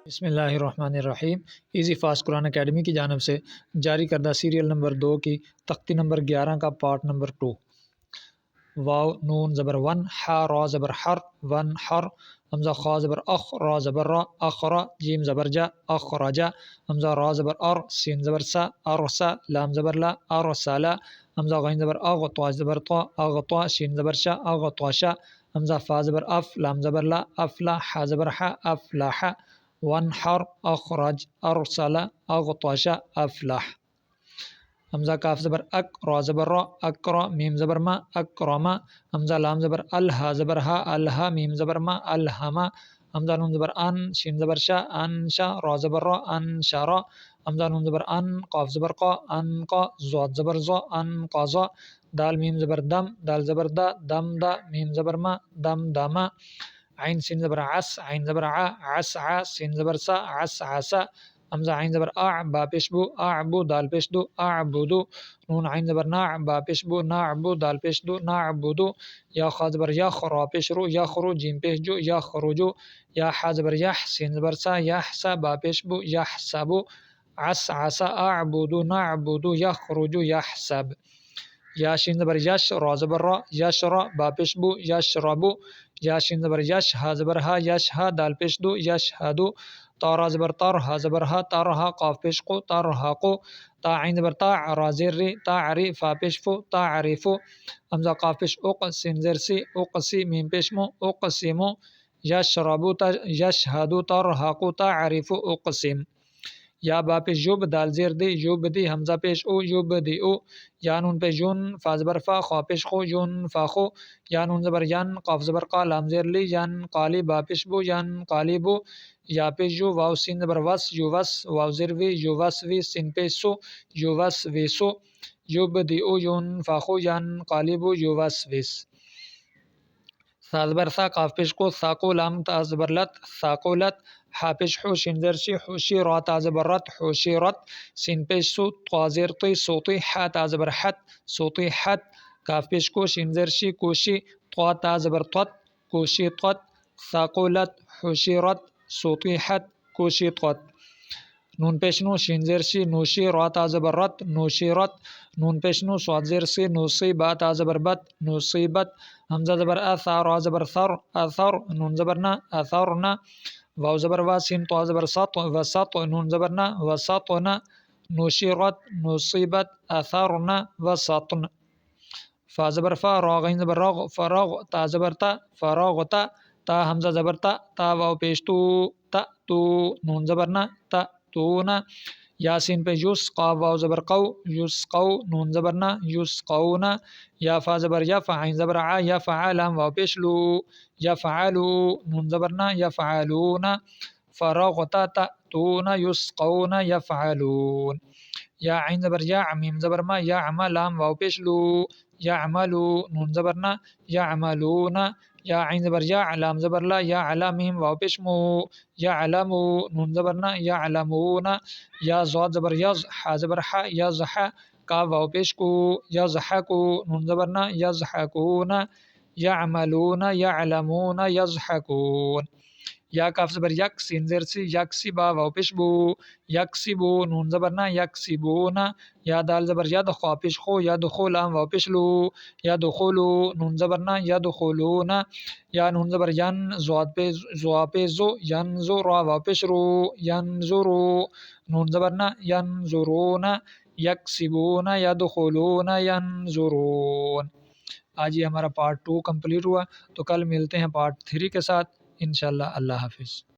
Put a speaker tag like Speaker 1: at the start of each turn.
Speaker 1: بسم اللہ الرحمن الرحیم۔ ایزی فاسٹ قرآن اکیڈمی کی جانب سے جاری کردہ سیریل نمبر 2 کی تختی نمبر 11 کا پارٹ نمبر 2۔ واو نون زبر ون، حا را زبر حر، ون حر، حمزہ خا زبر اخ، را زبر را، اخرا، جیم زبر جا، اخرجا، حمزہ را زبر ار، سین زبر سا، ارسا، لام زبر لا، ارسلا، حمزہ غین زبر اغ، طا زبر طا، اغطا، شین زبر شا، اغطاشا، حمزہ فا زبر اف، لام زبر لا، افلا، حا زبر حا، افلاح، وانحر، اخرج، ارسل، اغطش، افلح، حمزہ کاف زبر اک، را زبر را، اکرا، میم زبر ما، اکرما، حمزہ لام زبر الہا زبر ہا، الہا، میم زبر ما، الہما، حمزہ نون زبر ان، شین زبر شا، انشا، را زبر را، انشرا، حمزہ نون زبر ان، قاف زبر قا، انقا، ضاد زبر زا، انقضا، دال میم زبر دم، دال زبر دا، دم دا، میم زبر ما، دم دما، عین سین زبر عس، عین زبر ع، عسع، سین زبر سا، عسعسا، حمزہ عین زبر اع، با پیش بو، اعبو، دال پیش دو، اعبدو، نون عین زبر ناع، با پیش بو، نعبو، دال پیش دو، نعبدو، یا خا زبر یخ، را پیش رو، یخرو، جیم پیش جو، یخرجو، یا حا زبر یح، سین زبر سا، یحسا، با پیش بو، یحسبو، عسعسا، اعبدو، نعبدو، یخرجو، یحسب، یا شین زبر یش، را زبر را، یشرا، با پیش بو، یشربو، یا شین زبر یش، ہا زبر ہا، یشہا، دال پیش دو، یشہدو، تا را زبر تر، ہا زبر ہا، ترہا، قاف پیش قو، ترہقو، تا عین زبر تا، را زیر ری، تعری، فا پیش فو، تعرفو، حمزہ قاف پیش اق، سین زیر سی، اقسی، میم پیش مو، اقسمو، یشربو، یشہدو، ترہقو، تعرفو، اقسم، یا با پیش یوب، دال زیر دی، یوبدی، حمزہ پیش او، یوبدی او، یا نون پیش یون، فا زبر فا، خوا پیش خو، یون فاخو، یا نون زبر ین، قاف زبر قا، لام زیر لی، ین قالی، با پیش بو، ین قالیبو، یا پیش یو، واو سین زبر وس، یو وس، واو زیر وی، یو وس وی، سین پیش سو، یو وس ویسو، یوبدی او، یون فاخو، ین قالیبو، یو وس ویس، سا زبر سا، قاف پیش کو، ساقو، لام تا زبر لت، ساقولت، حا پیش حو، شین زیر شی، حوشی، را تا زبر رت، حوشیرت، سین پیش سو، طا زیر طی، سوطی، حا تا زبر حت، سوطیحت، کاف پیش کو، شین زیر شی، کوشی، طا تا زبر طت، کوشیطت، ثاقولت، حوشیرت، سوطیحت، کوشیطت، نون پیش نو، شین زیر شی، نوشی، را تا زبر رت، نوشیرت، نون پیش نو، صاد زیر سی، نوسی، با تا زبر بت، نوصیبت، حمزہ زبر اثا، را زبر ثر، اثر، نون زبر نا، اثرنا، واو زبر وا، سین طا زبر سط، وسط، نون زبر نا، وسطنا، نوشیرت، نوصیبت، اثرنا، وسطن، فا زبر فا، را غین زبر رغ، فرغ، تا زبر تا، فراغتا، تا حمزہ زبر تا، تا واو پیش تو، تا تو، نون زبر نا، تا تونا، یاسین پہ یس، قاف واو زبر قو، یسقو، نون زبر نا، یسقونا، یا فا زبر یف، عین زبر ع، یفع، لام واو پیش لو، یفعلو، نون زبر نا، یفعلونا، فرغت، تأتون، یسقون، یفعلون، یا عین زبر یا، میم زبر ما، یعمل، لام واو پیش لو، یعملو، نون زبر نا، یعملون، یا عین زبر یا، لام زبر لا، یعلم، میم واو پیش مو، یعلمو، نون زبر نا، یعلمون، یا ضاد زبر یز، حا زبر حا، یزح، کاف واو پیش کو، یضحکو، نون زبر نا، یضحکون، یعملون، یعلمون، یضحکون، یا کاف زبر یک، سین زیر سی، یکسی، با واو پیش بو، یکسبو، نون زبر نا، یکسبون، یا دال زبر ید، خوا پیش خو، یدخو، لام واو پیش لو، یدخلو، نون زبر نا، یدخلون، یا نون زبر ین، زوا پہ زو، ینزو، را واو پیش رو، ینظرو، نون زبر نا، ینظرون، یکسبون، یدخلون، ینظرون۔ آج یہ ہمارا پارٹ 2 کمپلیٹ ہوا، تو کل ملتے ہیں پارٹ 3 کے ساتھ انشاءاللہ۔ اللہ حافظ۔